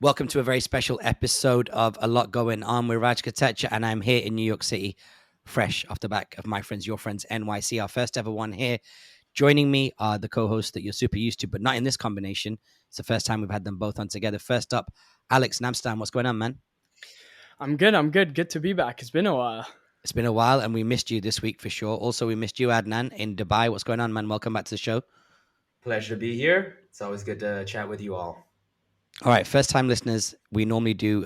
Welcome to a very special episode of A Lot Going On with Raj Katecha, and I'm here in New York City, fresh off the back of my friends, your friends, NYC, our first ever one here. Joining me are the co-hosts that you're super used to, but not in this combination. It's the first time we've had them both on together. First up, Alex in Amsterdam. What's going on, man? I'm good. Good to be back. It's been a while. It's been a while, and we missed you this week for sure. Also, we missed you, Adnan, in Dubai. What's going on, man? Welcome back to the show. Pleasure to be here. It's always good to chat with you all. All right, first time listeners, we normally do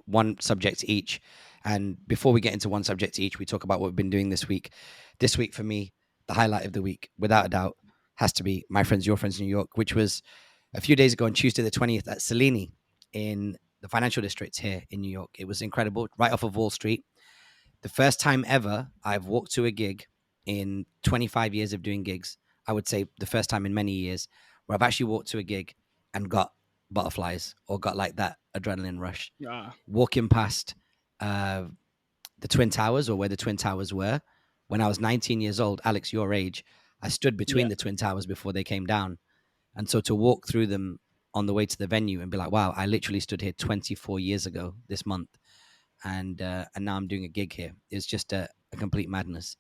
one subject each. And before we get into one subject each, we talk about what we've been doing this week. This week, for me, the highlight of the week, without a doubt, has to be My Friends, Your Friends in New York, which was a few days ago on Tuesday, the 20th, at Cellini in the financial district here in New York. It was incredible, right off of Wall Street. The first time ever I've walked to a gig in 25 years of doing gigs. I would say the first time in many years where I've actually walked to a gig and got butterflies or got like that adrenaline rush. Walking past the Twin Towers, or where the Twin Towers were, when I was 19 years old, Alex, your age, I stood between the Twin Towers before they came down. And so to walk through them on the way to the venue and be like, wow, I literally stood here 24 years ago this month. And now I'm doing a gig here. It's just a complete madness.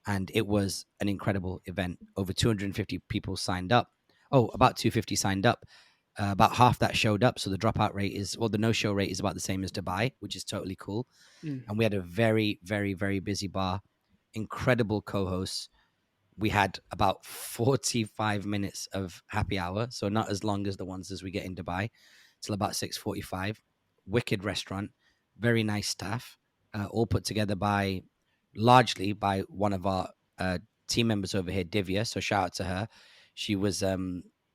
And it was an incredible event. Over 250 people signed up. Oh, about 250 signed up. About half that showed up. So the dropout rate the no-show rate is about the same as Dubai, which is totally cool. And we had a very, very, very busy bar. Incredible co-hosts. We had about 45 minutes of happy hour. So not as long as the ones as we get in Dubai. Till about 6:45. Wicked restaurant. Very nice staff. All put together largely by one of our team members over here, Divya. So shout out to her. She was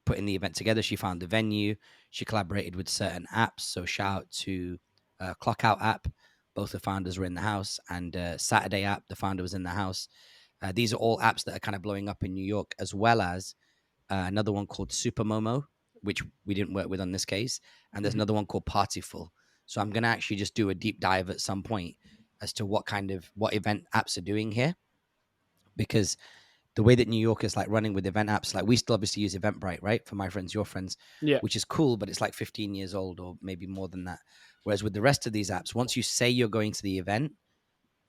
putting the event together. She found the venue. She collaborated with certain apps. So shout out to Clockout app. Both the founders were in the house. And Saturday app, the founder was in the house. These are all apps that are kind of blowing up in New York, as well as another one called Supermomo, which we didn't work with on this case. And there's another one called Partyful. So I'm going to actually just do a deep dive at some point as to what event apps are doing here. Because the way that New York is like running with event apps, like we still obviously use Eventbrite, right? For My Friends, Your Friends, which is cool, but it's like 15 years old or maybe more than that. Whereas with the rest of these apps, once you say you're going to the event,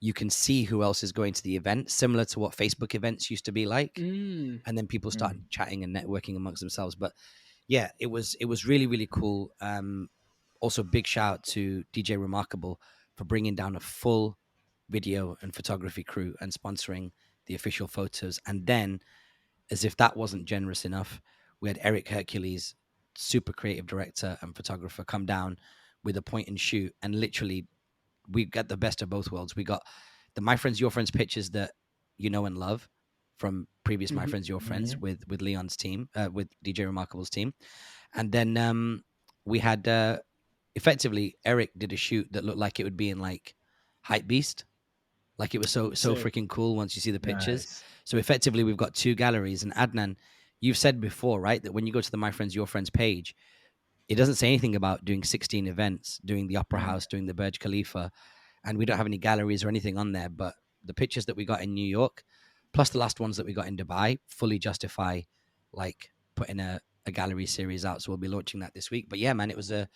you can see who else is going to the event, similar to what Facebook events used to be like. And then people start chatting and networking amongst themselves. But yeah, it was really, really cool. Also, big shout out to DJ Remarkable for bringing down a full video and photography crew and sponsoring the official photos. And then, as if that wasn't generous enough, we had Eric Hercules, super creative director and photographer, come down with a point and shoot. And literally, we got the best of both worlds. We got the My Friends, Your Friends pictures that you know and love from previous My Friends, Your Friends with Leon's team, with DJ Remarkable's team. And then we had... effectively, Eric did a shoot that looked like it would be in like Hype Beast. Like it was so freaking cool once you see the pictures. Nice. So effectively, we've got two galleries. And Adnan, you've said before, right, that when you go to the My Friends, Your Friends page, it doesn't say anything about doing 16 events, doing the Opera House, doing the Burj Khalifa. And we don't have any galleries or anything on there. But the pictures that we got in New York, plus the last ones that we got in Dubai, fully justify like putting a gallery series out. So we'll be launching that this week. But yeah, man, it was a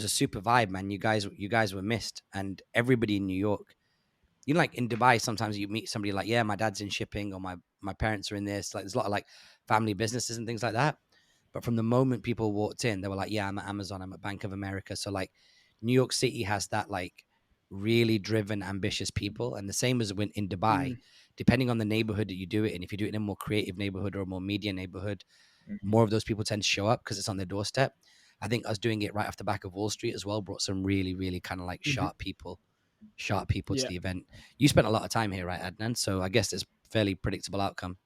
super vibe, man. You guys were missed. And everybody in New York, you know, like in Dubai, sometimes you meet somebody like, yeah, my dad's in shipping or my parents are in this. Like there's a lot of like family businesses and things like that. But from the moment people walked in, they were like, yeah, I'm at Amazon, I'm at Bank of America. So like New York City has that like really driven, ambitious people. And the same as when in Dubai, depending on the neighborhood that you do it in, if you do it in a more creative neighborhood or a more media neighborhood, more of those people tend to show up because it's on their doorstep. I think us doing it right off the back of Wall Street as well brought some really, really kind of like sharp people to the event. You spent a lot of time here, right, Adnan? So I guess it's fairly predictable outcome.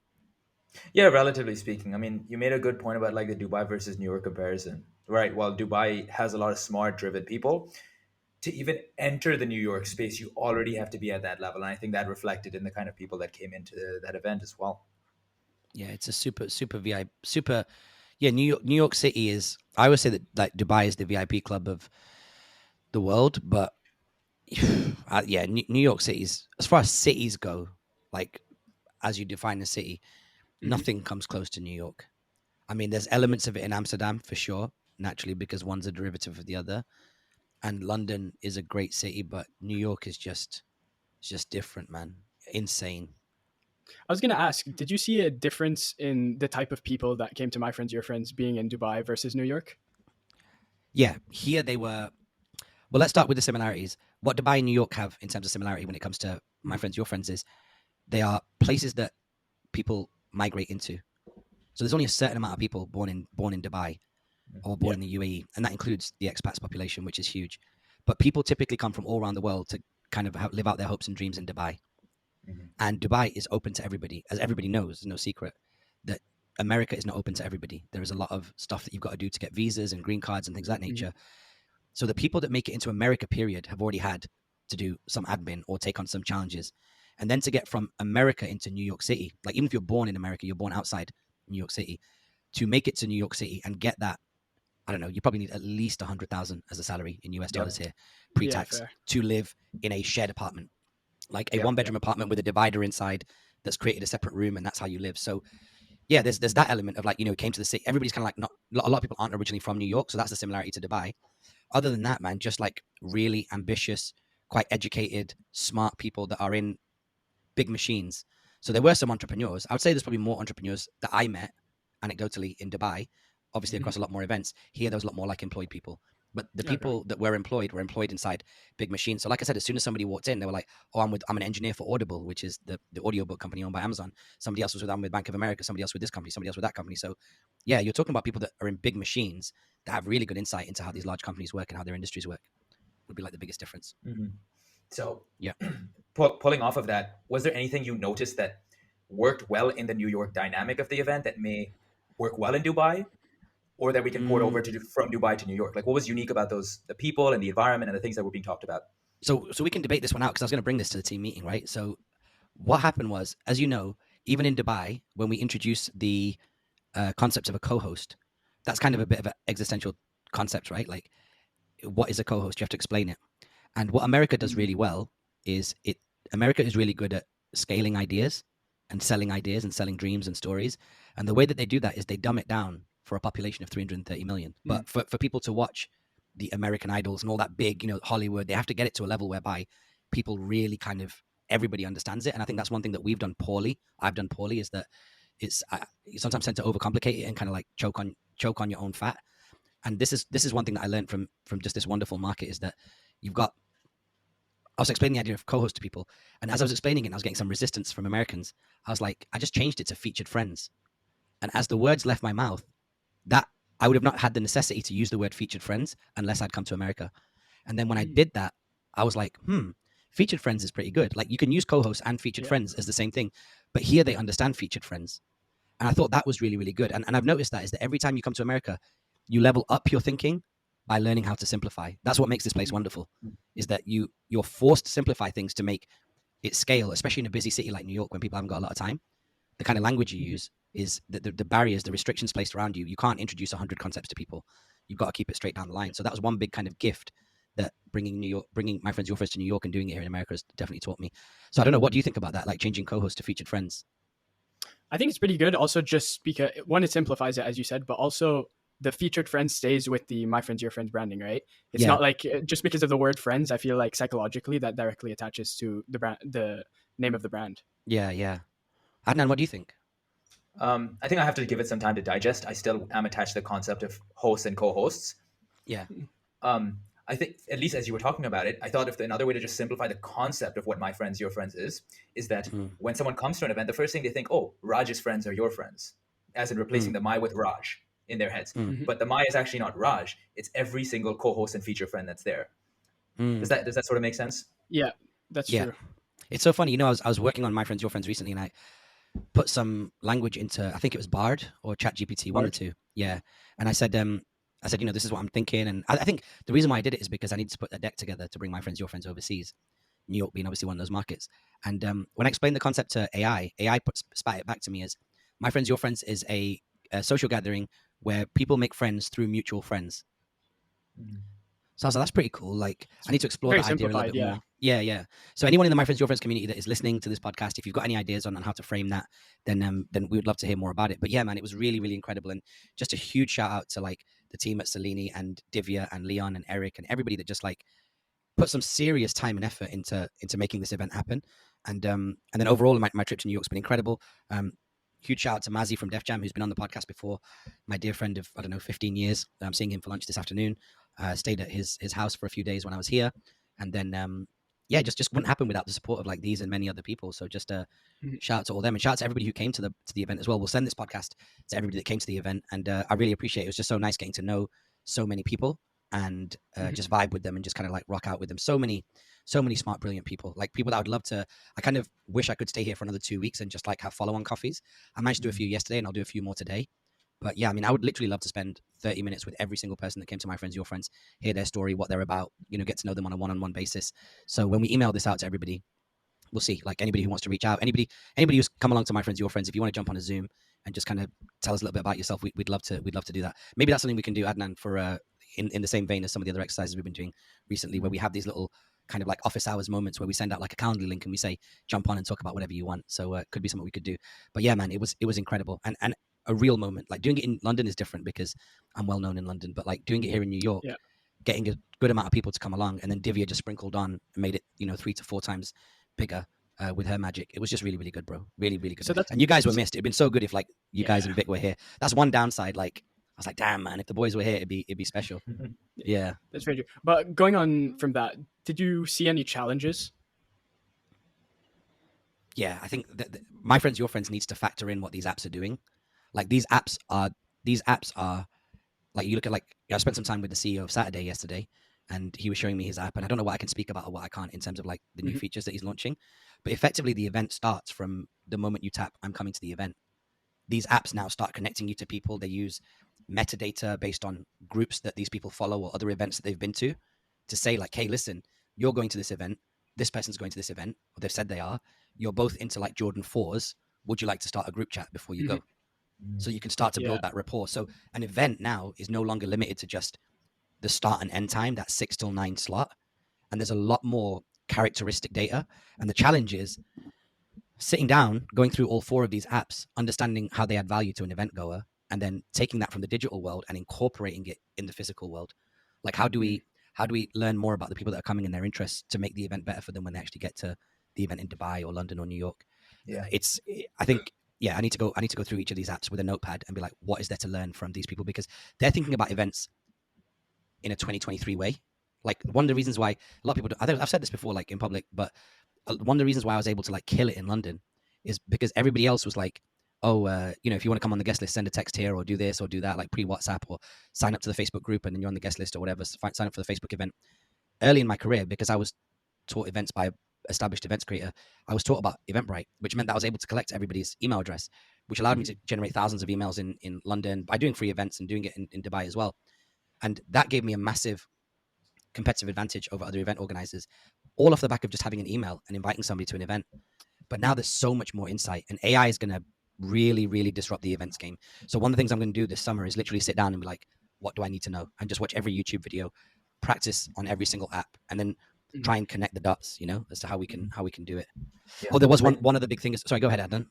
Yeah, relatively speaking. I mean, you made a good point about like the Dubai versus New York comparison, right? While Dubai has a lot of smart, driven people, to even enter the New York space, you already have to be at that level. And I think that reflected in the kind of people that came into that event as well. Yeah, it's a super VIP, super. Yeah, New York City is. I always say that like Dubai is the VIP club of the world, but yeah, New York City's, as far as cities go, like as you define a city, nothing comes close to New York. I mean, there's elements of it in Amsterdam for sure, naturally because one's a derivative of the other. And London is a great city, but New York is just it's just different, man. Insane. I was going to ask, did you see a difference in the type of people that came to My Friends, Your Friends being in Dubai versus New York? Yeah, here they were. Well, let's start with the similarities. What Dubai and New York have in terms of similarity when it comes to My Friends, Your Friends is they are places that people migrate into. So there's only a certain amount of people born in Dubai or born in the UAE, and that includes the expats population, which is huge. But people typically come from all around the world to kind of live out their hopes and dreams in Dubai. And Dubai is open to everybody. As everybody knows, it's no secret that America is not open to everybody. There is a lot of stuff that you've got to do to get visas and green cards and things of that nature. So the people that make it into America, period, have already had to do some admin or take on some challenges. And then to get from America into New York City, like even if you're born in America, you're born outside New York City, to make it to New York City and get that, I don't know, you probably need at least 100,000 as a salary in US dollars here, pre-tax, to live in a shared apartment, like a one-bedroom apartment with a divider inside that's created a separate room, and that's how you live. So yeah, there's that element of like, you know, came to the city. Everybody's kind of like, not a lot of people aren't originally from New York, so that's the similarity to Dubai. Other than that, man, just like really ambitious, quite educated, smart people that are in big machines. So there were some entrepreneurs. I would say there's probably more entrepreneurs that I met anecdotally in Dubai, obviously across a lot more events. Here, there was a lot more like employed people. But the people that were employed inside big machines. So like I said, as soon as somebody walked in, they were like, oh, I'm an engineer for Audible, which is the audiobook company owned by Amazon. Somebody else was I'm with Bank of America, somebody else with this company, somebody else with that company. So yeah, you're talking about people that are in big machines that have really good insight into how these large companies work and how their industries work. Would be like the biggest difference. So yeah, pulling off of that, was there anything you noticed that worked well in the New York dynamic of the event that may work well in Dubai, or that we can port over from Dubai to New York? Like, what was unique about the people and the environment and the things that were being talked about? So we can debate this one out, because I was going to bring this to the team meeting, right? So what happened was, as you know, even in Dubai, when we introduced the concept of a co-host, that's kind of a bit of an existential concept, right? Like, what is a co-host? You have to explain it. And what America does really well is America is really good at scaling ideas and selling dreams and stories. And the way that they do that is they dumb it down for a population of 330 million. But for people to watch the American Idols and all that big, you know, Hollywood, they have to get it to a level whereby people really kind of, everybody understands it. And I think that's one thing that I've done poorly, is that you sometimes tend to overcomplicate it and kind of like choke on your own fat. And this is one thing that I learned from just this wonderful market, is that you've got, I was explaining the idea of co-host to people, and as I was explaining it, I was getting some resistance from Americans. I was like, I just changed it to featured friends. And as the words left my mouth, that I would have not had the necessity to use the word featured friends unless I'd come to America. And then when I did that, I was like, featured friends is pretty good. Like, you can use co-host and featured friends as the same thing, but here they understand featured friends. And I thought that was really, really good. And I've noticed that is that every time you come to America, you level up your thinking by learning how to simplify. That's what makes this place wonderful, is that you're forced to simplify things to make it scale, especially in a busy city like New York when people haven't got a lot of time. The kind of language you use is the barriers, the restrictions placed around you. You can't introduce 100 concepts to people. You've got to keep it straight down the line. So that was one big kind of gift that bringing My Friends, Your Friends to New York and doing it here in America has definitely taught me. So I don't know, what do you think about that? Like changing co-host to featured friends? I think it's pretty good. Also, just because one, it simplifies it, as you said, but also the featured friends stays with the My Friends, Your Friends branding, right? It's not like just because of the word friends, I feel like psychologically that directly attaches to the brand, the name of the brand. Yeah. Adnan, what do you think? I think I have to give it some time to digest. I still am attached to the concept of hosts and co-hosts. Yeah. I think, at least as you were talking about it, I thought if another way to just simplify the concept of what My Friends, Your Friends is that when someone comes to an event, the first thing they think, oh, Raj's friends are your friends, as in replacing the my with Raj in their heads. But the my is actually not Raj. It's every single co-host and feature friend that's there. Does that sort of make sense? Yeah, that's true. It's so funny. You know, I was working on My Friends, Your Friends recently, and I put some language into, I think it was Bard or ChatGPT, one or two. Yeah. And I said, you know, this is what I'm thinking. And I think the reason why I did it is because I needed to put a deck together to bring My Friends, Your Friends overseas. New York being obviously one of those markets. And when I explained the concept to AI spat it back to me as My Friends, Your Friends is a social gathering where people make friends through mutual friends. So I was like, that's pretty cool. Like, I need to explore that idea a little bit more. Yeah. So anyone in the My Friends, Your Friends community that is listening to this podcast, if you've got any ideas on how to frame that, then we would love to hear more about it. But yeah, man, it was really, really incredible. And just a huge shout out to like the team at Salini and Divya and Leon and Eric and everybody that just like put some serious time and effort into making this event happen. And then overall, my trip to New York's been incredible. Huge shout out to Mazzy from Def Jam, who's been on the podcast before. My dear friend of, 15 years. I'm seeing him for lunch this afternoon. Stayed at his house for a few days when I was here. And then, just wouldn't happen without the support of like these and many other people. So just shout out to all them, and shout out to everybody who came to the event as well. We'll send this podcast to everybody that came to the event. And I really appreciate it. It was just so nice getting to know so many people and just vibe with them and just kind of like rock out with them. So many smart, brilliant people, like people that I would love to. I kind of wish I could stay here for another 2 weeks and just like have follow-on coffees. I managed to do a few yesterday, and I'll do a few more today. But yeah, I mean, I would literally love to spend 30 minutes with every single person that came to My Friends, Your Friends, hear their story, what they're about, get to know them on a one-on-one basis. So when we email this out to everybody, we'll see, like anybody who wants to reach out, anybody who's come along to My Friends, Your Friends, if you want to jump on a Zoom and just kind of tell us a little bit about yourself, we'd love to do that. Maybe that's something we can do, Adnan, for in the same vein as some of the other exercises we've been doing recently, where we have these little kind of like office hours moments where we send out like a calendar link and we say, jump on and talk about whatever you want. So it could be something we could do. But yeah, man, it was incredible. And a real moment. Like doing it in London is different because I'm well known in London, but like doing it here in New York, getting a good amount of people to come along, and then Divya just sprinkled on and made it, 3 to 4 times bigger with her magic. It was just really, really good, bro. Really, really good. So and you guys were missed. It'd been so good if like you guys and Vic were here. That's one downside. Like I was like, damn, man, if the boys were here, it'd be special. Yeah. That's very true. But going on from that, did you see any challenges? Yeah, I think that My Friends, Your Friends needs to factor in what these apps are doing. Like these apps are like, you look at like, I spent some time with the CEO of Saturday yesterday, and he was showing me his app, and I don't know what I can speak about or what I can't in terms of like the new features that he's launching. But effectively, the event starts from the moment you tap, I'm coming to the event. These apps now start connecting you to people. They use metadata based on groups that these people follow or other events that they've been to say like, hey, listen, you're going to this event. This person's going to this event, or they've said they are. You're both into like Jordan 4s. Would you like to start a group chat before you go? So you can start to build that rapport. So an event now is no longer limited to just the start and end time, that 6 till 9 slot. And there's a lot more characteristic data. And the challenge is sitting down, going through all 4 of these apps, understanding how they add value to an event goer, and then taking that from the digital world and incorporating it in the physical world. Like how do we learn more about the people that are coming and their interests to make the event better for them when they actually get to the event in Dubai or London or New York? Yeah, I need to go through each of these apps with a notepad and be like, what is there to learn from these people? Because they're thinking about events in a 2023 way. Like one of the reasons why a lot of people I've said this before, like in public, but one of the reasons why I was able to like kill it in London is because everybody else was like, oh, if you want to come on the guest list, send a text here or do this or do that, like pre-WhatsApp, or sign up to the Facebook group and then you're on the guest list or whatever. Sign up for the Facebook event. Early in my career, because I was taught events by an established events creator, I was taught about Eventbrite, which meant that I was able to collect everybody's email address, which allowed me to generate thousands of emails in London by doing free events and doing it in Dubai as well. And that gave me a massive competitive advantage over other event organizers, all off the back of just having an email and inviting somebody to an event. But now there's so much more insight, and AI is going to really, really disrupt the events game. So one of the things I'm going to do this summer is literally sit down and be like, what do I need to know? And just watch every YouTube video, practice on every single app, and then try and connect the dots, as to how we can do it. Yeah. Oh, there was one of the big things. Sorry, go ahead, Adnan.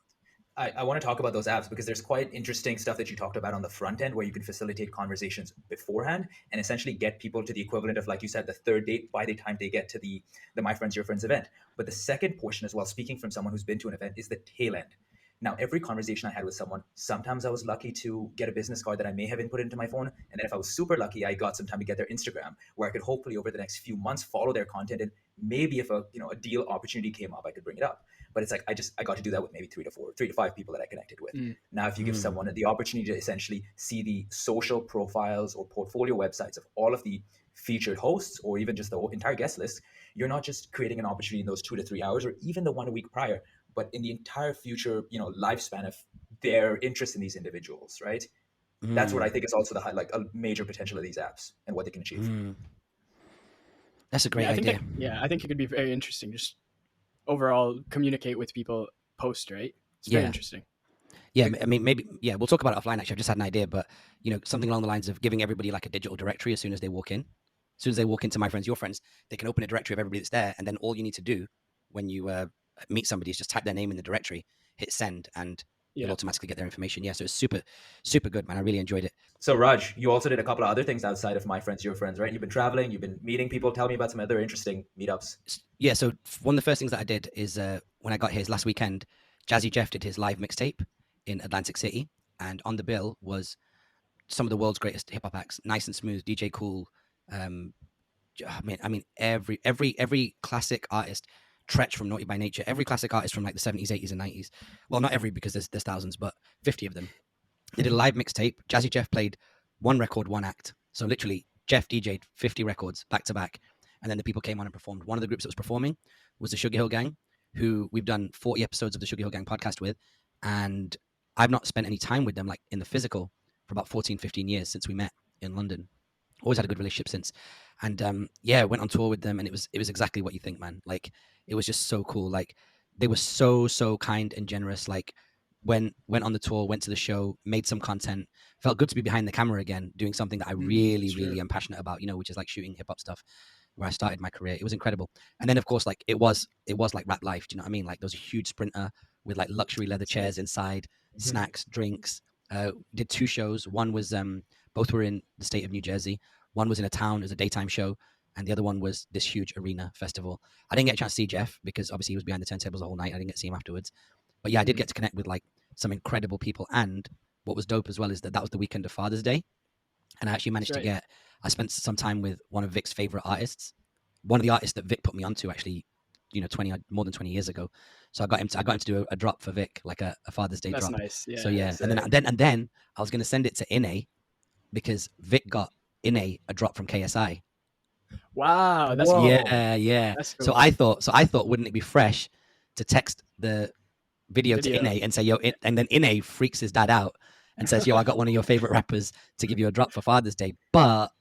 I want to talk about those apps because there's quite interesting stuff that you talked about on the front end where you can facilitate conversations beforehand and essentially get people to the equivalent of, like you said, the third date by the time they get to the My Friends, Your Friends event. But the second portion as well, speaking from someone who's been to an event, is the tail end. Now, every conversation I had with someone, sometimes I was lucky to get a business card that I may have input into my phone. And then if I was super lucky, I got some time to get their Instagram, where I could hopefully over the next few months follow their content. And maybe if a deal opportunity came up, I could bring it up. But it's like I got to do that with maybe 3 to 5 people that I connected with. Now, if you give someone the opportunity to essentially see the social profiles or portfolio websites of all of the featured hosts, or even just the entire guest list, you're not just creating an opportunity in those 2 to 3 hours or even the 1 week prior, but in the entire future, lifespan of their interest in these individuals, right? That's what I think is also a major potential of these apps and what they can achieve. That's a great idea. I think it could be very interesting. Just overall communicate with people post, right? It's very interesting. Yeah, I mean, maybe, we'll talk about it offline. Actually, I've just had an idea, but something along the lines of giving everybody like a digital directory as soon as they walk in. As soon as they walk into My Friends, Your Friends, they can open a directory of everybody that's there, and then all you need to do when you meet somebody is just type their name in the directory, hit send, and you'll automatically get their information. Yeah, so it's super, super good, man. I really enjoyed it. So Raj, you also did a couple of other things outside of My Friends, Your Friends, right? You've been traveling, you've been meeting people. Tell me about some other interesting meetups. Yeah, so one of the first things that I did is when I got here last weekend, Jazzy Jeff did his live mixtape in Atlantic City, and on the bill was some of the world's greatest hip hop acts, Nice and Smooth, DJ Cool. I mean, every classic artist, Tretch from Naughty by Nature, every classic artist from like the 70s, 80s, and 90s. Well, not every, because there's thousands, but 50 of them. They did a live mixtape. Jazzy Jeff played one record, one act. So literally, Jeff DJ'd 50 records back to back, and then the people came on and performed. One of the groups that was performing was the Sugar Hill Gang, who we've done 40 episodes of the Sugar Hill Gang podcast with, and I've not spent any time with them like in the physical for about 14, 15 years since we met in London. Always had a good relationship since. And yeah, went on tour with them, and it was exactly what you think, man. Like, it was just so cool. Like, they were so kind and generous. Like, went on the tour, went to the show, made some content. Felt good to be behind the camera again, doing something that I really am passionate about, you know, which is like shooting hip hop stuff, where I started my career. It was incredible. And then of course, like it was like rap life. Do you know what I mean? Like, there was a huge Sprinter with like luxury leather chairs inside, snacks, drinks. Did 2 shows. One was both were in the state of New Jersey. One was in a town, it was a daytime show, and the other one was this huge arena festival. I didn't get a chance to see Jeff because obviously he was behind the turntables the whole night. I didn't get to see him afterwards. But yeah, I did get to connect with like some incredible people. And what was dope as well is that was the weekend of Father's Day. And I actually managed to I spent some time with one of Vic's favorite artists, one of the artists that Vic put me onto actually, you know, more than 20 years ago. So I got him to do a drop for Vic, like a Father's Day drop. That's nice. Yeah. So yeah, and then I was going to send it to Ine because Vic got Ine a drop from KSI. Wow, that's cool. Yeah. That's cool. So I thought, wouldn't it be fresh to text the video to Ine and say, yo, and then Ine freaks his dad out and says, yo, I got one of your favorite rappers to give you a drop for Father's Day. But,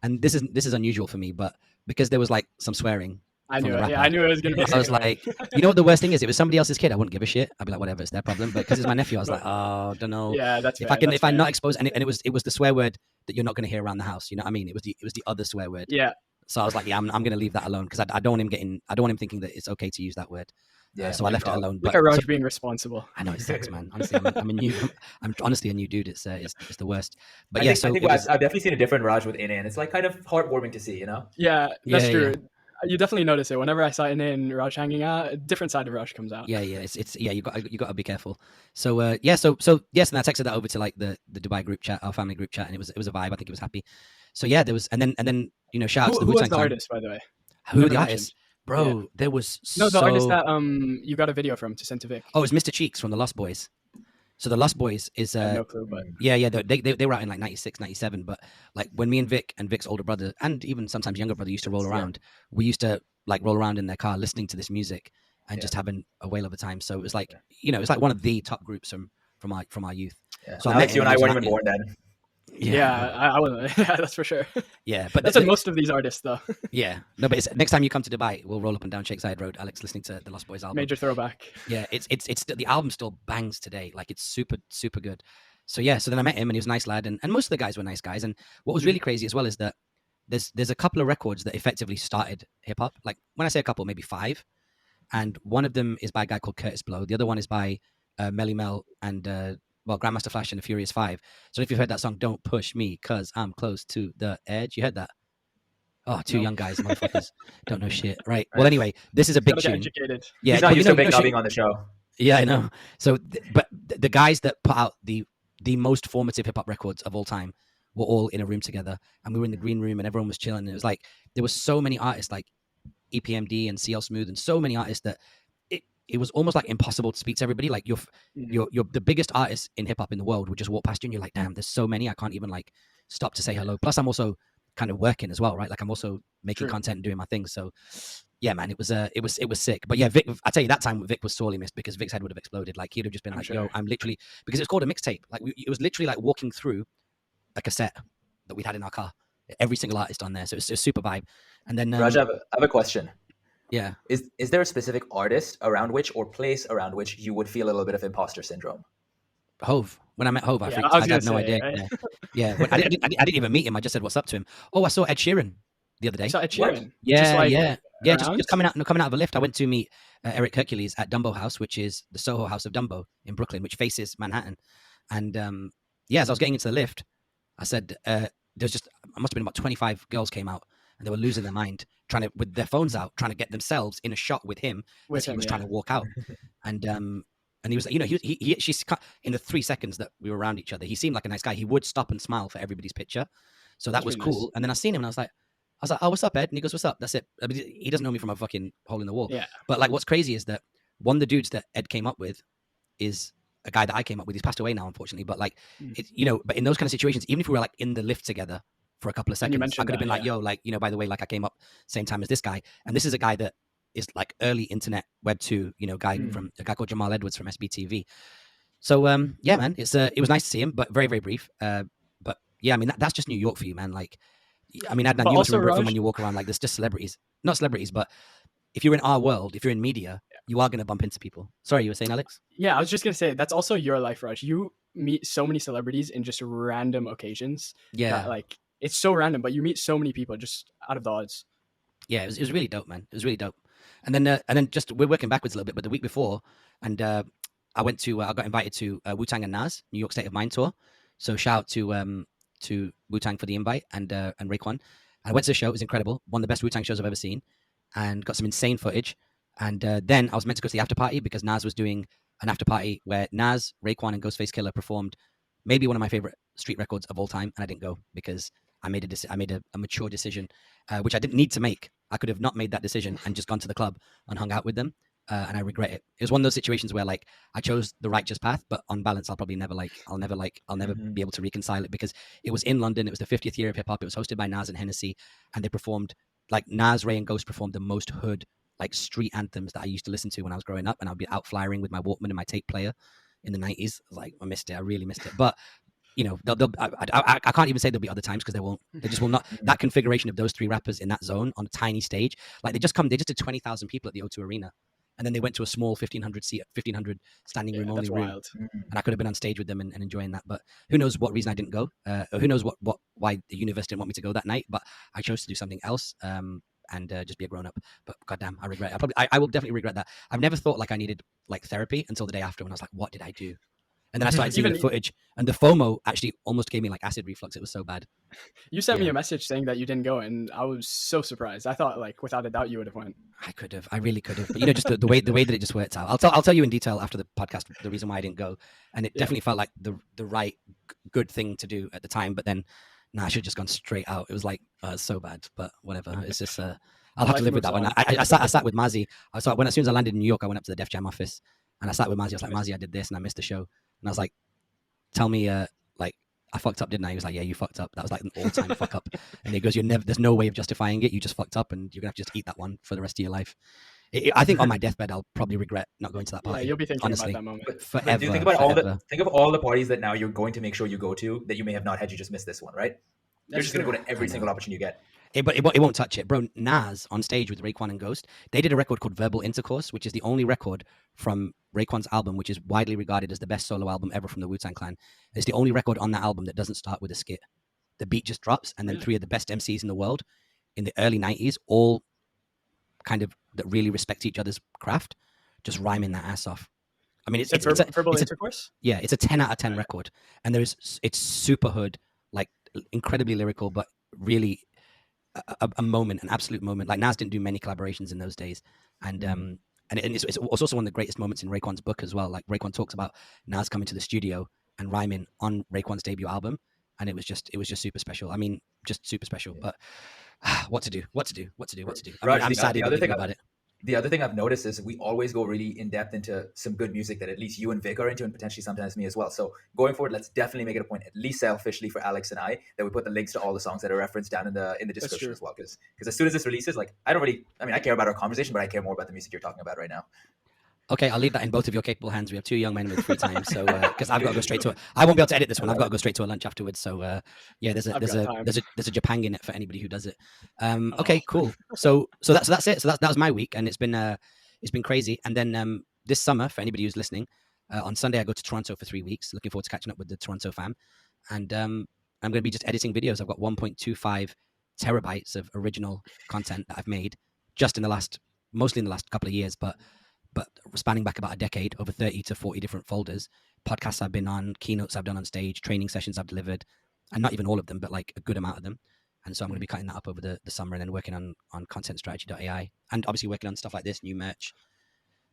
and this is unusual for me, but because there was like some swearing. I knew it. Yeah, I knew it was going to be. I was like, you know what the worst thing is? If it was somebody else's kid, I wouldn't give a shit. I'd be like, whatever, it's their problem. But because it's my nephew, I was like, oh, I don't know. Yeah, that's if I'm not exposed, and it was the swear word that you're not going to hear around the house. You know what I mean? It was the other swear word. Yeah. So I was like, yeah, I'm going to leave that alone because I don't want him thinking that it's okay to use that word. Yeah. So I left it alone. Look at Raj being responsible. I know it sucks, man. Honestly, I'm honestly a new dude. It's the worst. But I think I've definitely seen a different Raj with Ine, and it's like kind of heartwarming to see, you know? Yeah, that's true. Yeah. You definitely notice it. Whenever I saw Ine and Raj hanging out, a different side of Raj comes out. Yeah. It's you got to be careful. So and I texted that over to like the Dubai group chat, our family group chat, and it was a vibe. I think it was happy. So yeah, there was, and then you know, shout out to the Who Wu-Tang was the artist, by the way? Who are the artists? Bro, there was the artist that you got a video from to send to Vic. Oh, it's Mr. Cheeks from the Lost Boys. So the Lost Boys is no clue, but they were out in like 96, 97. But like when me and Vic and Vic's older brother and even sometimes younger brother used to roll around, we used to like roll around in their car listening to this music and just having a whale of a time. So it was like, you know, it's like one of the top groups from our youth. Yeah. So Alex, you and I weren't even born then. Yeah, I wasn't. Yeah, that's for sure. Yeah, but that's like most of these artists, though. Yeah, no, but it's, next time you come to Dubai, we'll roll up and down Shakeside Road, Alex, listening to the Lost Boys album. Major throwback. Yeah, it's the album still bangs today. Like it's super good. So yeah, so then I met him and he was a nice lad, and most of the guys were nice guys. And what was really crazy as well is that there's a couple of records that effectively started hip hop. Like when I say a couple, maybe 5, and one of them is by a guy called Curtis Blow. The other one is by Melly Mel and Grandmaster Flash and the Furious 5. So if you've heard that song, Don't Push Me, Cause I'm Close to the Edge. You heard that? Oh, two young guys, motherfuckers. Don't know shit. Right. Well, anyway, this is a big tune. Educated. Yeah, he's not used to Vic not being on the show. Yeah, I know. So, but the guys that put out the most formative hip hop records of all time were all in a room together, and we were in the green room, and everyone was chilling. And it was like there were so many artists like EPMD and CL Smooth, and so many artists that it was almost like impossible to speak to everybody. Like you're the biggest artist in hip hop in the world would just walk past you, and you're like, damn, there's so many. I can't even like stop to say hello. Plus, I'm also kind of working as well, right? Like I'm also making content and doing my things. So yeah, man, it was sick. But yeah, Vic, I tell you, that time Vic was sorely missed because Vic's head would have exploded. Like he'd have just been yo, I'm literally, because it's called a mixtape. Like it was literally like walking through a cassette that we'd had in our car. Every single artist on there. So it's a super vibe. And then Raj, I have a question. Yeah. Is there a specific artist around which or place around which you would feel a little bit of imposter syndrome? Hove. When I met Hove, I had no idea. Right? Yeah. I didn't even meet him. I just said what's up to him. Oh, I saw Ed Sheeran the other day. You saw Ed Sheeran? Yeah, Yeah, around? just coming out of a lift. I went to meet Eric Hercules at Dumbo House, which is the Soho House of Dumbo in Brooklyn, which faces Manhattan. And yeah, as I was getting into the lift, I said, there's just, I must have been about 25 girls came out and they were losing their mind, trying to, with their phones out, trying to get themselves in a shot with him as he was trying to walk out. And he was, you know, she's in the 3 seconds that we were around each other, he seemed like a nice guy. He would stop and smile for everybody's picture. So that was cool. Nice. And then I seen him and I was like, oh, what's up, Ed? And he goes, what's up? That's it. I mean, he doesn't know me from a fucking hole in the wall. Yeah. But like, what's crazy is that one of the dudes that Ed came up with is a guy that I came up with. He's passed away now, unfortunately. But like, you know, but in those kind of situations, even if we were like in the lift together for a couple of seconds, I could have been like, yo, like, you know, by the way, like I came up same time as this guy. And this is a guy that is like early internet Web 2, you know, from a guy called Jamal Edwards from SBTV. So yeah, man, it was nice to see him, but very, very brief. But yeah, I mean, that's just New York for you, man. Like, I mean, Adnan, you must remember it from when you walk around like this, just celebrities, not celebrities, but if you're in our world, if you're in media, you are going to bump into people. Sorry, you were saying, Alex? Yeah, I was just going to say, that's also your life, Raj. You meet so many celebrities in just random occasions. Yeah. Like, it's so random, but you meet so many people just out of the odds. Yeah, it was really dope, man. It was really dope. And then just, we're working backwards a little bit, but the week before, and I got invited to Wu-Tang and Nas, New York State of Mind tour. So shout out to Wu-Tang for the invite and Raekwon. I went to the show. It was incredible. One of the best Wu-Tang shows I've ever seen, and got some insane footage. And then I was meant to go to the after party because Nas was doing an after party where Nas, Raekwon, and Ghostface Killah performed maybe one of my favorite street records of all time, and I didn't go because I made a mature decision, which I didn't need to make. I could have not made that decision and just gone to the club and hung out with them, and I regret it. It was one of those situations where like I chose the righteous path, but on balance, I'll never be able to reconcile it because it was in London. It was the 50th year of hip hop. It was hosted by Nas and Hennessy, and they performed like Nas, Ray, and Ghost performed the most hood like street anthems that I used to listen to when I was growing up, and I'd be out flying with my Walkman and my tape player in the 90s. Like I missed it. I really missed it. But you know, I can't even say there'll be other times because they just will not. That configuration of those three rappers in that zone on a tiny stage, like they just did 20,000 people at the O2 Arena, and then they went to a small 1,500 standing room only room, and I could have been on stage with them and enjoying that. But who knows what reason I didn't go? Or who knows why the universe didn't want me to go that night? But I chose to do something else. And just be a grown up. But goddamn, I regret it. I will definitely regret that. I've never thought like I needed like therapy until the day after when I was like, what did I do? And then I started seeing the footage, and the FOMO actually almost gave me like acid reflux. It was so bad. You sent me a message saying that you didn't go, and I was so surprised. I thought like without a doubt you would have went. I could have. I really could have. But you know, just the way that it just worked out. I'll tell you in detail after the podcast the reason why I didn't go, and it definitely felt like the right good thing to do at the time. But then, I should have just gone straight out. It was like so bad, but whatever. It's just I'll have to live with that one. I sat with Mazzy. As soon as I landed in New York, I went up to the Def Jam office and I sat with Mazzy. I was like, Mazzy, I did this and I missed the show. And I was like, tell me, like, I fucked up, didn't I? He was like, yeah, you fucked up. That was like an all-time fuck up. And he goes, there's no way of justifying it. You just fucked up and you're going to have to just eat that one for the rest of your life. I think on my deathbed, I'll probably regret not going to that party. Yeah, you'll be thinking about that moment. Forever. Do you think about think of all the parties that now you're going to make sure you go to that you may have not had, you just missed this one, right? You're just going to go to every single opportunity you get. But it won't touch it. Bro, Nas on stage with Raekwon and Ghost, they did a record called Verbal Intercourse, which is the only record from Raekwon's album, which is widely regarded as the best solo album ever from the Wu-Tang Clan. It's the only record on that album that doesn't start with a skit. The beat just drops, and then three of the best MCs in the world in the early 90s, all kind of that really respect each other's craft, just rhyming that ass off. I mean, it's Verbal Intercourse? Yeah, it's a 10 out of 10 record. And it's super hood, like incredibly lyrical, but really a moment, an absolute moment. Like Nas didn't do many collaborations in those days, and it's also one of the greatest moments in Raekwon's book as well. Like Raekwon talks about Nas coming to the studio and rhyming on Raekwon's debut album, and it was just super special. I mean, just super special. But what to do? I mean, I'm sad about it. The other thing I've noticed is we always go really in depth into some good music that at least you and Vic are into, and potentially sometimes me as well. So going forward, let's definitely make it a point, at least selfishly for Alex and I, that we put the links to all the songs that are referenced down in the description as well. Because as soon as this releases, like I care about our conversation, but I care more about the music you're talking about right now. Okay, I'll leave that in both of your capable hands. We have two young men with free time, so because I've got to go straight to it. I won't be able to edit this one. I've got to go straight to a lunch afterwards. So yeah, there's a Japan in it for anybody who does it. Okay, cool. So that's it. So that was my week, and it's been crazy. And then this summer, for anybody who's listening, on Sunday I go to Toronto for 3 weeks. Looking forward to catching up with the Toronto fam, and I'm going to be just editing videos. I've got 1.25 terabytes of original content that I've made just mostly in the last couple of years, but spanning back about a decade, over 30 to 40 different folders, podcasts I've been on, keynotes I've done on stage, training sessions I've delivered, and not even all of them, but like a good amount of them. And so I'm going to be cutting that up over the summer and then working on contentstrategy.ai and obviously working on stuff like this, new merch.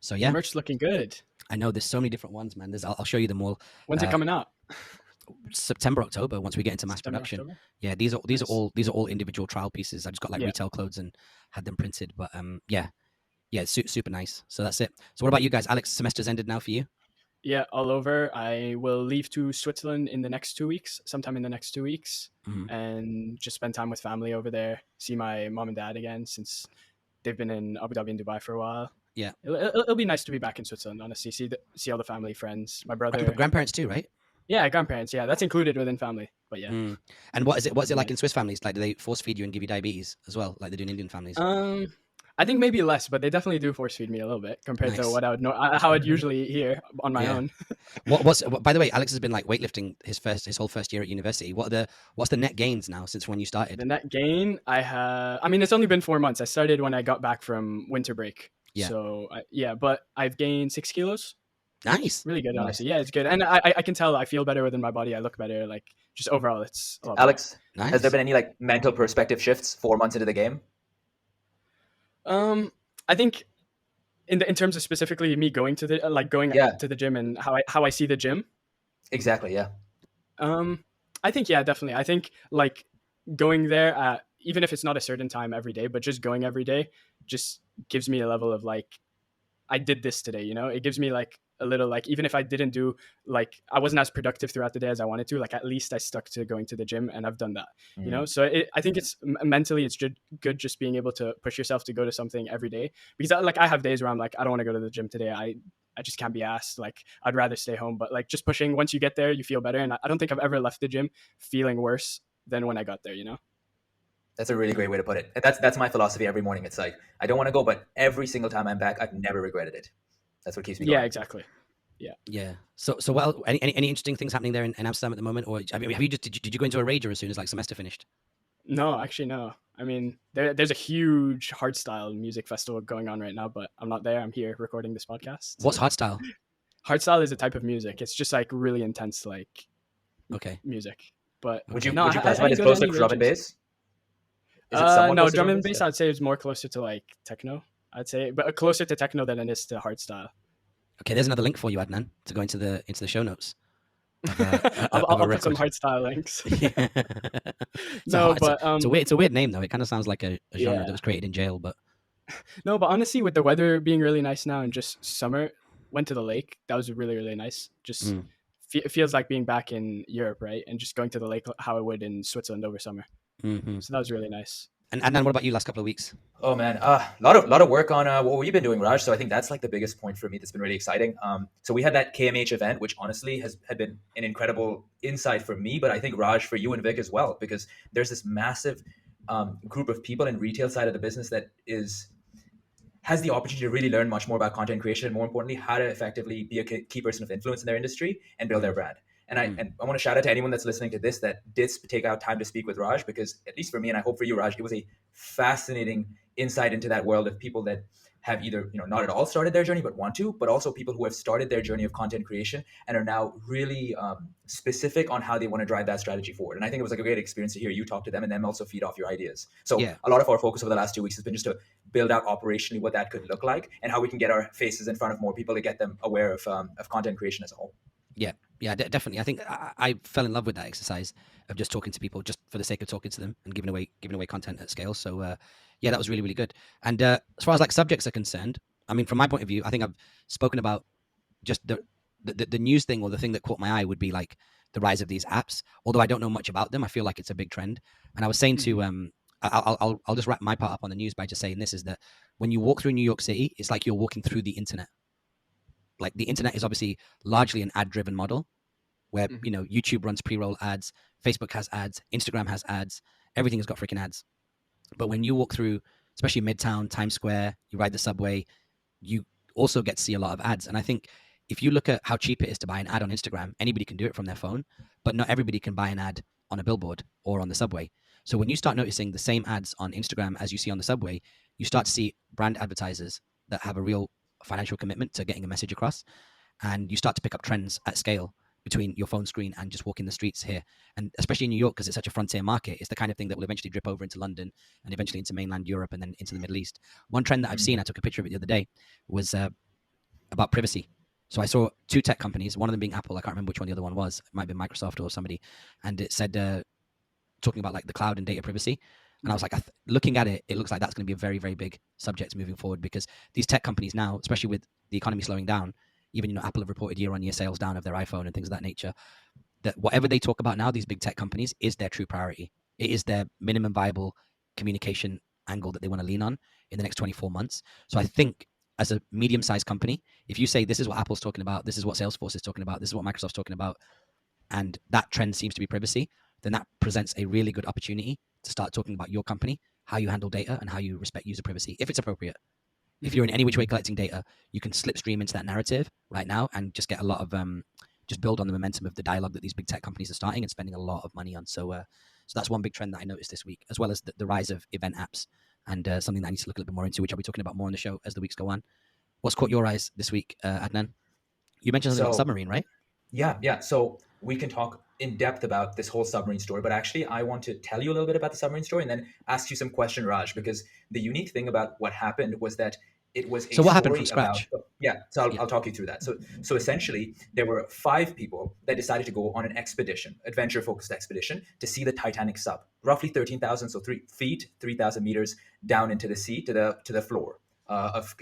So yeah. The merch's looking good. I know there's so many different ones, man. I'll show you them all. When's it coming out? September, October, once we get into mass September, production. October? Yeah, these are all individual trial pieces. I just got like retail clothes and had them printed. But yeah, it's super nice. So that's it. So what about you guys? Alex, semester's ended now for you? Yeah, all over. I will leave to Switzerland in the next 2 weeks, sometime in the next 2 weeks, and just spend time with family over there, see my mom and dad again since they've been in Abu Dhabi and Dubai for a while. Yeah. It'll be nice to be back in Switzerland, honestly, see all the family, friends, my brother. Grandparents too, right? Yeah, grandparents. Yeah, that's included within family, but yeah. And what's it like in Swiss families? Like, do they force feed you and give you diabetes as well, like they do in Indian families? I think maybe less, but they definitely do force feed me a little bit compared to what I would know, how I'd usually hear on my own. By the way, Alex has been like weightlifting his whole first year at university. What's the net gains now since when you started? The net gain it's only been 4 months. I started when I got back from winter break. Yeah. So but I've gained 6 kilos. Nice. Really good, honestly. Yeah, it's good. And I can tell I feel better within my body. I look better. Like, just overall, it's a lot Alex, nice. Has there been any like mental perspective shifts 4 months into the game? I think in terms of specifically me going to the to the gym and how I see the gym. Exactly. Yeah. I think definitely. I think like going there at, even if it's not a certain time every day, but just going every day just gives me a level of like, I did this today, you know. It gives me like a little, like, even if I didn't do, like, I wasn't as productive throughout the day as I wanted to, like, at least I stuck to going to the gym and I've done that, you know. So I think it's mentally it's good just being able to push yourself to go to something every day, because I have days where I'm like, I don't want to go to the gym today. I just can't be asked. Like, I'd rather stay home. But like, just pushing, once you get there, you feel better. And I don't think I've ever left the gym feeling worse than when I got there, you know. That's a really great way to put it. That's my philosophy every morning. It's like, I don't want to go, but every single time I'm back, I've never regretted it. That's what keeps me going. Yeah, exactly. Yeah. So well, any interesting things happening there in Amsterdam at the moment, or I mean, did you go into a rager as soon as like semester finished? No, actually, no. I mean, there's a huge hardstyle music festival going on right now, but I'm not there. I'm here recording this podcast. What's hardstyle? Hardstyle is a type of music. It's just like really intense, like music. But would you classify it as close to drum and bass? No, drum and bass, I'd say is more closer to like techno. I'd say, but closer to techno than it is to hardstyle. Okay, there's another link for you, Adnan, to go into the show notes. I'll put some hardstyle links. It's a weird name though. It kind of sounds like a genre that was created in jail, but no. But honestly, with the weather being really nice now and just summer, went to the lake. That was really, really nice. Just it feels like being back in Europe, right? And just going to the lake how I would in Switzerland over summer. So that was really nice. And Adnan, what about you? Last couple of weeks? Oh man, a lot of work on what we've been doing, Raj. So I think that's like the biggest point for me that's been really exciting. So we had that KMH event, which honestly had been an incredible insight for me, but I think Raj, for you and Vic as well, because there's this massive group of people in retail side of the business that has the opportunity to really learn much more about content creation, and more importantly, how to effectively be a key person of influence in their industry and build their brand. And I want to shout out to anyone that's listening to this that did take out time to speak with Raj, because at least for me, and I hope for you, Raj, it was a fascinating insight into that world of people that have either, not at all started their journey but want to, but also people who have started their journey of content creation and are now really specific on how they want to drive that strategy forward. And I think it was like a great experience to hear you talk to them and them also feed off your ideas. So a lot of our focus over the last 2 weeks has been just to build out operationally what that could look like and how we can get our faces in front of more people to get them aware of content creation as a whole. Yeah, definitely. I think I fell in love with that exercise of just talking to people just for the sake of talking to them and giving away content at scale. So that was really, really good. And as far as like subjects are concerned, I mean, from my point of view, I think I've spoken about just the news thing, or the thing that caught my eye would be like the rise of these apps. Although I don't know much about them, I feel like it's a big trend. And I was saying to I'll just wrap my part up on the news by just saying this, is that when you walk through New York City, it's like you're walking through the internet. Like, the internet is obviously largely an ad-driven model where, YouTube runs pre-roll ads, Facebook has ads, Instagram has ads, everything has got freaking ads. But when you walk through, especially Midtown, Times Square, you ride the subway, you also get to see a lot of ads. And I think if you look at how cheap it is to buy an ad on Instagram, anybody can do it from their phone, but not everybody can buy an ad on a billboard or on the subway. So when you start noticing the same ads on Instagram as you see on the subway, you start to see brand advertisers that have a real financial commitment to getting a message across, and you start to pick up trends at scale between your phone screen and just walking the streets here. And especially in New York, because it's such a frontier market, it's the kind of thing that will eventually drip over into London and eventually into mainland Europe and then into the Middle East. One trend that I've seen, I took a picture of it the other day, was about privacy. So I saw two tech companies, one of them being Apple. I can't remember which one the other one was. It might be Microsoft or somebody. And it said, talking about like the cloud and data privacy. And I was like, looking at it, it looks like that's going to be a very, very big subject moving forward, because these tech companies now, especially with the economy slowing down, even, Apple have reported year-on-year sales down of their iPhone and things of that nature, that whatever they talk about now, these big tech companies, is their true priority. It is their minimum viable communication angle that they want to lean on in the next 24 months. So I think as a medium-sized company, if you say this is what Apple's talking about, this is what Salesforce is talking about, this is what Microsoft's talking about, and that trend seems to be privacy, then that presents a really good opportunity to start talking about your company, how you handle data, and how you respect user privacy, if it's appropriate. If you're in any which way collecting data, you can slipstream into that narrative right now and just get a lot of just build on the momentum of the dialogue that these big tech companies are starting and spending a lot of money on. So that's one big trend that I noticed this week, as well as the rise of event apps, and something that I need to look a little bit more into, which I'll be talking about more on the show as the weeks go on. What's caught your eyes this week, Adnan? You mentioned something about Submarine, right? Yeah. So we can talk in depth about this whole submarine story, but actually I want to tell you a little bit about the submarine story and then ask you some question, Raj, because the unique thing about what happened was that it was a So what happened story from scratch? about, I'll talk you through that. So essentially there were 5 people that decided to go on an expedition, adventure focused expedition, to see the Titanic sub, roughly 13,000, so 3 feet, 3,000 meters down into the sea to the floor.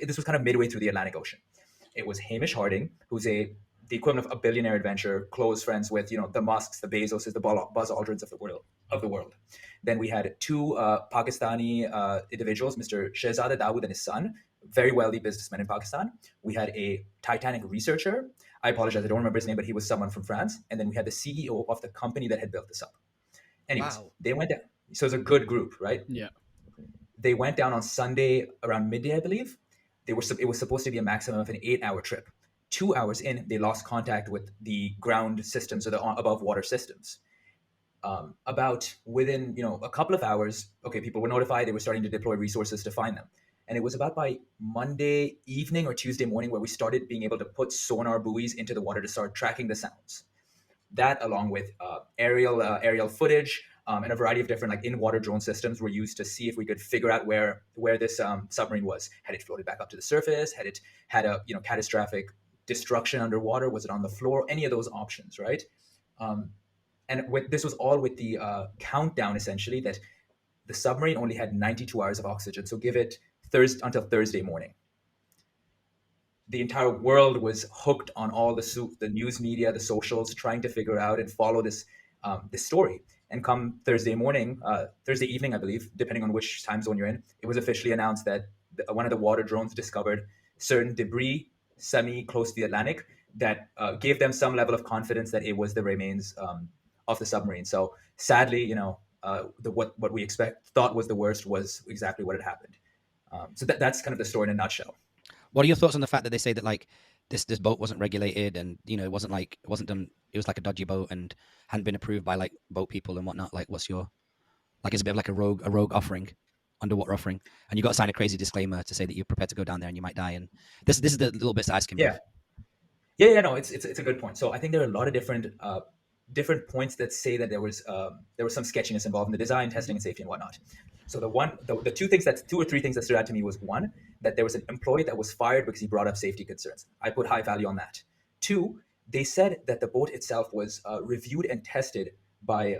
This was kind of midway through the Atlantic Ocean. It was Hamish Harding, who's the equivalent of a billionaire adventurer, close friends with the Musks, the Bezoses, the Buzz Aldrins of the world. Then we had 2 Pakistani individuals, Mr. Shehzada Dawood and his son, very wealthy businessmen in Pakistan. We had a Titanic researcher. I apologize, I don't remember his name, but he was someone from France. And then we had the CEO of the company that had built this up. Anyways, Wow. They went down. So it's a good group, right? Yeah. They went down on Sunday around midday, I believe. It was supposed to be a maximum of an 8-hour trip. 2 hours in, they lost contact with the ground systems or the above water systems. About within a couple of hours, people were notified. They were starting to deploy resources to find them. And it was about by Monday evening or Tuesday morning where we started being able to put sonar buoys into the water to start tracking the sounds. That, along with aerial footage and a variety of different in-water drone systems, were used to see if we could figure out where this submarine was. Had it floated back up to the surface? Had it had a catastrophic destruction underwater? Was it on the floor? Any of those options, right? This was all with the countdown, essentially, that the submarine only had 92 hours of oxygen. So give it until Thursday morning. The entire world was hooked on all the news media, the socials, trying to figure out and follow this story. And come Thursday evening, I believe, depending on which time zone you're in, it was officially announced that one of the water drones discovered certain debris semi-close to the Atlantic that gave them some level of confidence that it was the remains of the submarine. So sadly, what we thought was the worst was exactly what had happened. So that's kind of the story in a nutshell. What are your thoughts on the fact that they say that this boat wasn't regulated and it wasn't done? It was like a dodgy boat and hadn't been approved by boat people and whatnot. What's your it's a bit of like a rogue offering, underwater offering, and you got to sign a crazy disclaimer to say that you're prepared to go down there and you might die. And this is the little bits that I can move. No, it's a good point. So I think there are a lot of different points that say that there was some sketchiness involved in the design, testing, and safety and whatnot. So the 2 or 3 things that stood out to me was, 1, that there was an employee that was fired because he brought up safety concerns. I put high value on that. 2, they said that the boat itself was reviewed and tested by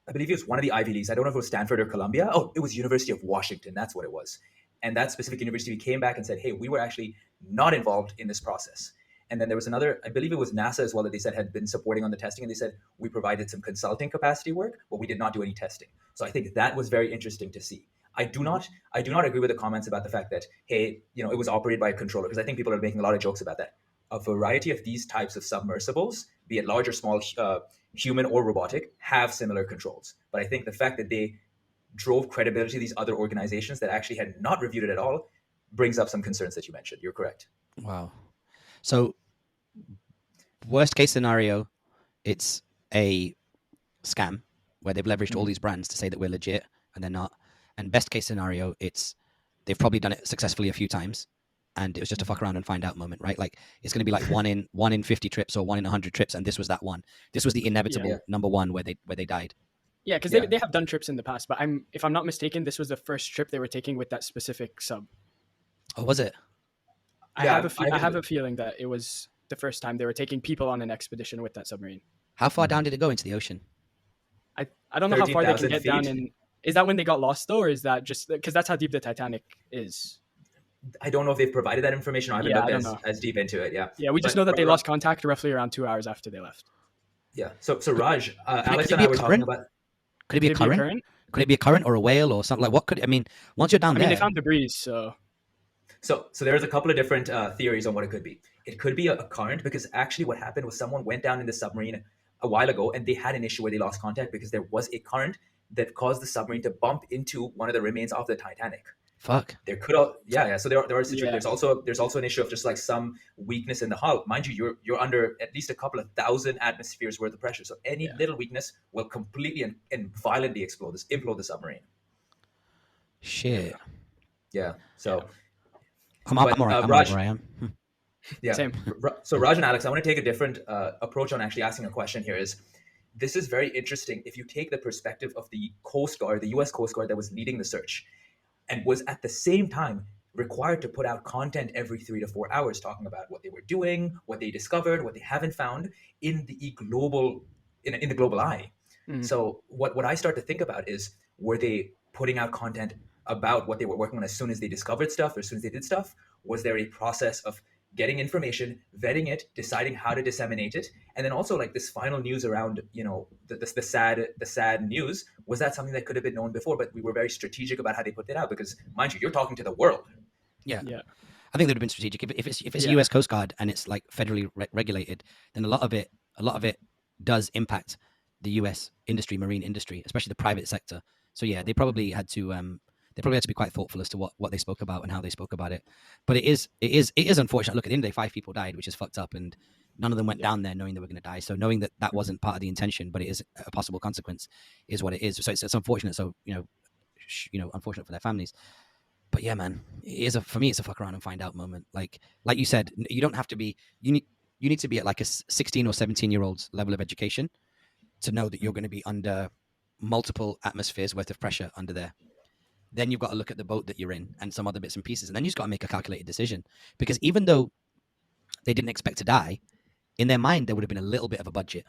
I believe it was one of the Ivy Leagues. I don't know if it was Stanford or Columbia. Oh, it was University of Washington. That's what it was. And that specific university came back and said, hey, we were actually not involved in this process. And then there was another, I believe it was NASA as well, that they said had been supporting on the testing. And they said, we provided some consulting capacity work, but we did not do any testing. So I think that was very interesting to see. I do not agree with the comments about the fact that, hey, it was operated by a controller, because I think people are making a lot of jokes about that. A variety of these types of submersibles, be it large or small, human or robotic, have similar controls. But I think the fact that they drove credibility to these other organizations that actually had not reviewed it at all brings up some concerns that you mentioned. You're correct. Wow. So worst case scenario, it's a scam where they've leveraged all these brands to say that we're legit and they're not. And best case scenario, it's they've probably done it successfully a few times, and it was just a fuck around and find out moment, right? Like it's going to be like one in 50 trips or 1 in 100 trips, and this was that one. This was the inevitable number one where they died. Yeah, because they have done trips in the past, but if I'm not mistaken, this was the first trip they were taking with that specific sub. Oh, was it? I have a feeling that it was the first time they were taking people on an expedition with that submarine. How far down did it go into the ocean? I don't know how far they can get feet? down. And is that when they got lost though, or is that just because that's how deep the Titanic is? I don't know if they've provided that information. I haven't looked as deep into it. Yeah, we just know that they lost contact roughly around 2 hours after they left. Yeah. So Raj, Alex and I were talking about. Could it be a current? Could it be a current or a whale or something? Like what could? I mean, once you're down there, they found debris, so. So there's a couple of different theories on what it could be. It could be a current, because actually what happened was someone went down in the submarine a while ago and they had an issue where they lost contact because there was a current that caused the submarine to bump into one of the remains of the Titanic. Fuck. There could So there are situations. There's also an issue of just like some weakness in the hull. Mind you, you're under at least a couple of thousand atmospheres worth of pressure. So any little weakness will completely and violently implode the submarine. Shit. Yeah. So I'm all right. I'm Raj, where I am. Yeah. Same. So Raj and Alex, I want to take a different approach on actually asking a question here. This is very interesting. If you take the perspective of the Coast Guard, the U.S. Coast Guard that was leading the search, and was at the same time required to put out content every 3 to 4 hours talking about what they were doing, what they discovered, what they haven't found in the global eye. Mm-hmm. So what I start to think about is, were they putting out content about what they were working on as soon as they discovered stuff or as soon as they did stuff? Was there a process of getting information, vetting it, deciding how to disseminate it, and then also like this final news around, the sad news, was that something that could have been known before, but we were very strategic about how they put that out? Because mind you, you're talking to the world. Yeah. I think they'd have been strategic. If it's US Coast Guard and it's like federally regulated, then a lot of it does impact the US marine industry, especially the private sector. So yeah, they probably had to be quite thoughtful as to what they spoke about and how they spoke about it. But it is unfortunate. Look, at the end of the day, 5 people died, which is fucked up, and none of them went down there knowing they were going to die. So knowing that wasn't part of the intention, but it is a possible consequence, is what it is. So it's unfortunate. So unfortunate for their families. But yeah, man, for me, it's a fuck around and find out moment. Like you said, you don't have to be. You need to be at like a 16 or 17-year-old's level of education to know that you're going to be under multiple atmospheres worth of pressure under there. Then you've got to look at the boat that you're in and some other bits and pieces. And then you've got to make a calculated decision. Because even though they didn't expect to die, in their mind, there would have been a little bit of a budget.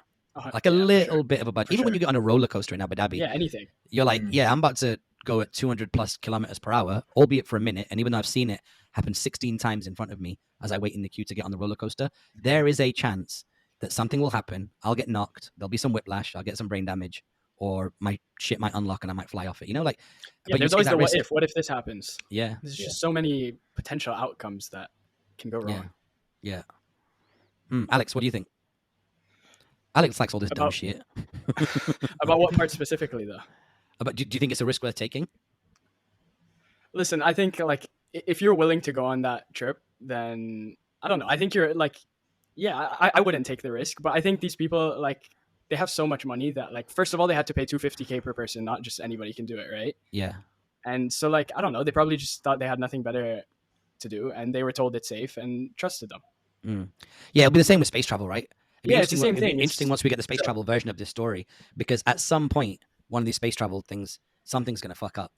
Like a little bit of a budget. Even when you get on a roller coaster in Abu Dhabi. Yeah, anything. You're like, I'm about to go at 200 plus kilometers per hour, albeit for a minute. And even though I've seen it happen 16 times in front of me as I wait in the queue to get on the roller coaster, there is a chance that something will happen. I'll get knocked. There'll be some whiplash. I'll get some brain damage. Or my shit might unlock and I might fly off it. But there's always the what if. What if this happens? Yeah. There's just so many potential outcomes that can go wrong. Yeah. Alex, what do you think? Alex likes all this dumb shit. About what part specifically, though? Do you think it's a risk worth taking? Listen, I think like if you're willing to go on that trip, then I don't know. I think you're like, I wouldn't take the risk, but I think these people like, they have so much money that like, first of all, they had to pay $250K per person. Not just anybody can do it, right? Yeah. And so like, I don't know, they probably just thought they had nothing better to do and they were told it's safe and trusted them. Yeah, it'll be the same with space travel, right? It's the same thing. It'll be interesting once we get the space travel version of this story, because at some point, one of these space travel things, something's going to fuck up.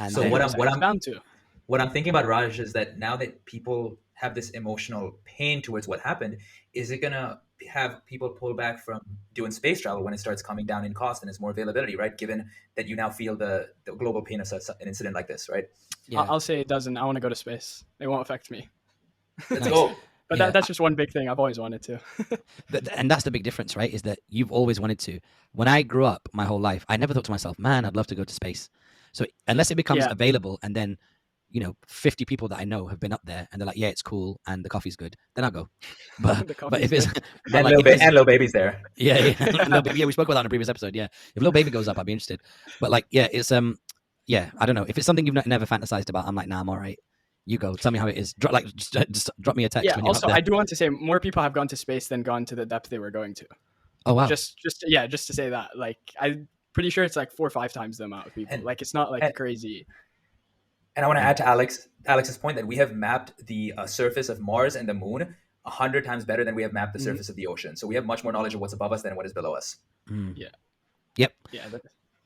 And so what I'm thinking about, Raj, is that now that people have this emotional pain towards what happened, is it going to have people pull back from doing space travel when it starts coming down in cost and there's more availability, right? Given that you now feel the global pain of an incident like this, right? Yeah. I'll say it doesn't. I want to go to space. It won't affect me. Let's go. But that's just one big thing I've always wanted to. And that's the big difference, right? Is that you've always wanted to. When I grew up my whole life, I never thought to myself, man, I'd love to go to space. So unless it becomes available and then 50 people that I know have been up there and they're like, yeah, it's cool and the coffee's good, then I'll go. But if it's and little baby's there. Yeah, we spoke about that in a previous episode. Yeah, if little baby goes up, I'd be interested. But it's I don't know, if it's something you've never fantasized about, I'm like, nah, I'm all right. You go. Tell me how it is. Just drop me a text. Yeah. When you're also, up there. I do want to say more people have gone to space than gone to the depth they were going to. Oh wow. Just to say that, like, I'm pretty sure it's like 4 or 5 times the amount of people. Like, it's not like crazy. And I want to add to Alex's point that we have mapped the surface of Mars and the Moon 100 times better than we have mapped the surface of the ocean. So we have much more knowledge of what's above us than what is below us. Yeah. Yep. Yeah.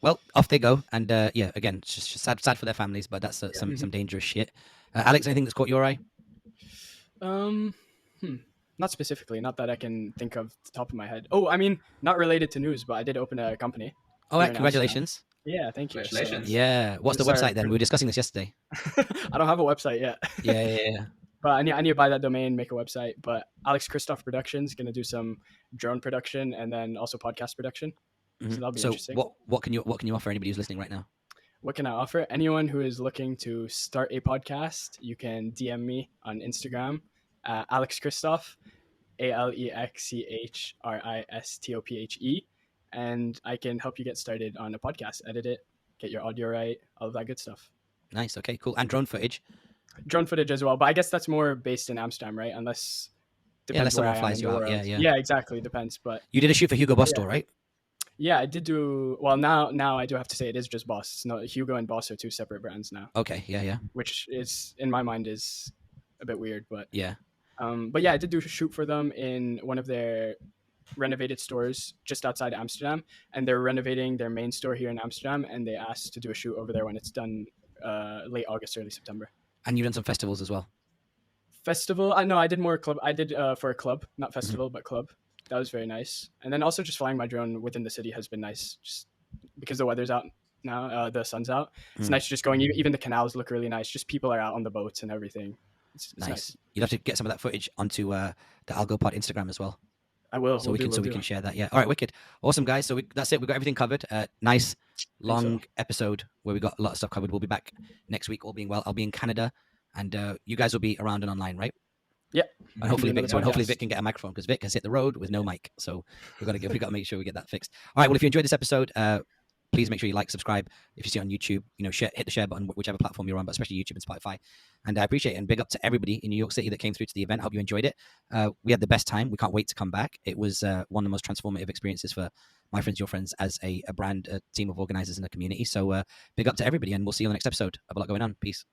Well, off they go, and yeah, again, it's just sad for their families, but that's some dangerous shit. Alex, anything that's caught your eye? Not specifically, not that I can think of the top of my head. Oh, I mean, not related to news, but I did open a company. Oh, right, congratulations! Yeah, thank you. Congratulations. Yeah, what's the website then? We were discussing this yesterday. I don't have a website yet. Yeah. But I need to buy that domain, make a website. But Alex Christoph Productions gonna do some drone production and then also podcast production. So that'll be interesting. What can you offer anybody who's listening right now? What can I offer? Anyone who is looking to start a podcast, you can DM me on Instagram, Alex Christoph, AlexChristophe, and I can help you get started on a podcast, edit it, get your audio right, all of that good stuff. Nice. Okay, cool. And drone footage. Drone footage as well, but I guess that's more based in Amsterdam, right? Unless someone flies you out. Yeah, exactly. Depends. But you did a shoot for Hugo Boss store, right? Yeah, I did do. Well, now I do have to say it is just Boss. It's not Hugo and Boss are two separate brands now. Okay. Yeah. Which is in my mind is a bit weird, but yeah. But yeah, I did do a shoot for them in one of their renovated stores just outside Amsterdam, and they're renovating their main store here in Amsterdam, and they asked to do a shoot over there when it's done, late August, early September. And you've done some festivals as well. Festival? No, I did more club. I did for a club, not festival, but club. That was very nice. And then also just flying my drone within the city has been nice, just because the weather's out now, the sun's out. It's nice just going. Even the canals look really nice. Just people are out on the boats and everything. It's nice. You'll have to get some of that footage onto the Algo Pod Instagram as well. I will. So we can share that. Yeah. All right. Wicked. Awesome, guys. So that's it. We got everything covered. Nice long episode where we got a lot of stuff covered. We'll be back next week, all being well. I'll be in Canada, and you guys will be around and online, right? Yeah. And hopefully Vic can get a microphone, because Vic has hit the road with no mic. So we got to make sure we get that fixed. All right. Well, if you enjoyed this episode, please make sure you like, subscribe. If you see it on YouTube, hit the share button, whichever platform you're on, but especially YouTube and Spotify. And I appreciate it. And big up to everybody in New York City that came through to the event. Hope you enjoyed it. We had the best time. We can't wait to come back. It was one of the most transformative experiences for my friends, your friends, as a brand, a team of organizers in a community. So big up to everybody, and we'll see you on the next episode. I have a lot going on. Peace.